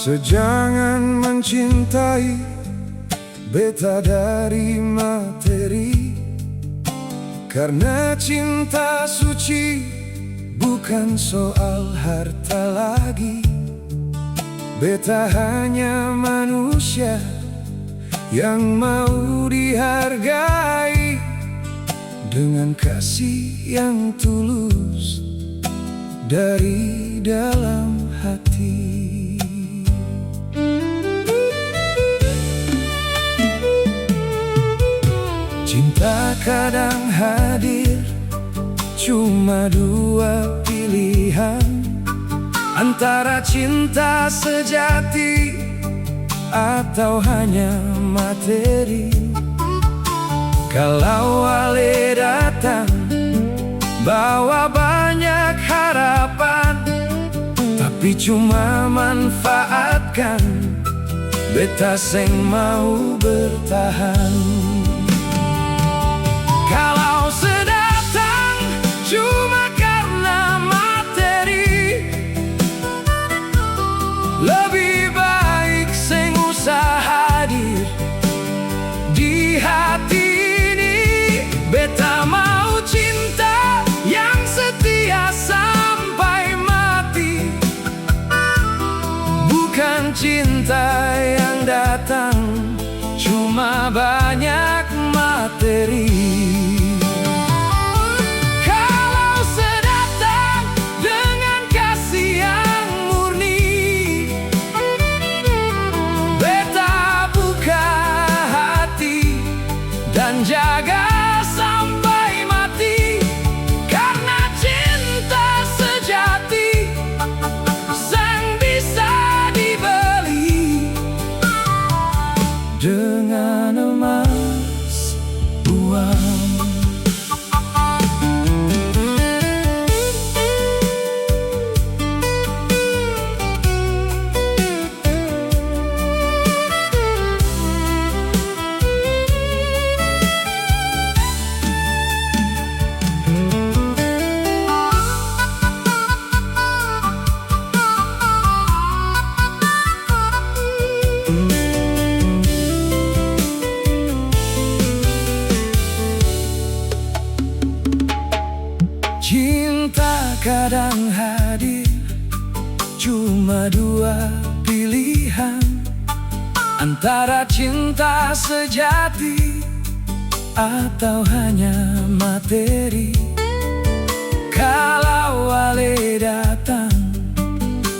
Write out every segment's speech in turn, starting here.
Sejangan mencintai, beta dari materi. Karena cinta suci bukan soal harta lagi. Beta hanya manusia yang mau dihargai dengan kasih yang tulus dari dalam hati. Cinta kadang hadir, cuma dua pilihan, antara cinta sejati atau hanya materi. Kalau Ale datang bawa banyak harapan, tapi cuma manfaatkan, beta seng mau bertahan. Kalau sedatang cuma karena materi, lebih baik seng usah hadir di hati ini. Beta mau cinta yang setia sampai mati, bukan cinta yang datang cuma banyak materi. Kalau sedatang dengan kasih yang murni, beta buka hati dan jaga sampai mati. Karena cinta sejati sang bisa dibeli dengan emas uang. Cinta kadang hadir, cuma dua pilihan, antara cinta sejati atau hanya materi. Kalau Ale datang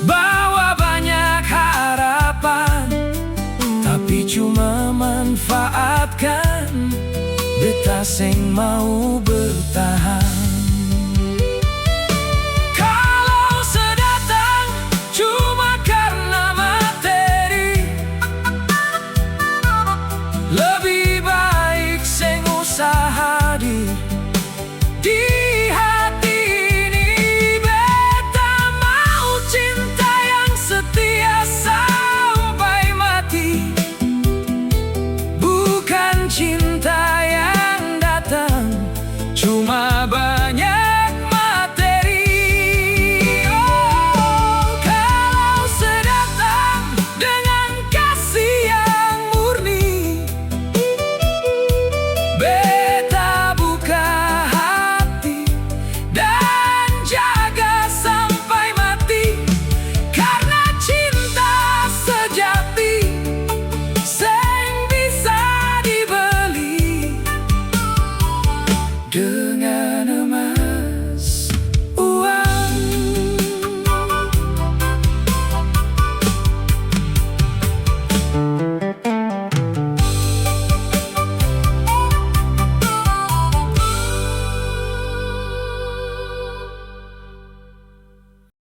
bawa banyak harapan, tapi cuma manfaatkan, beta seng mau bertahan. Lebih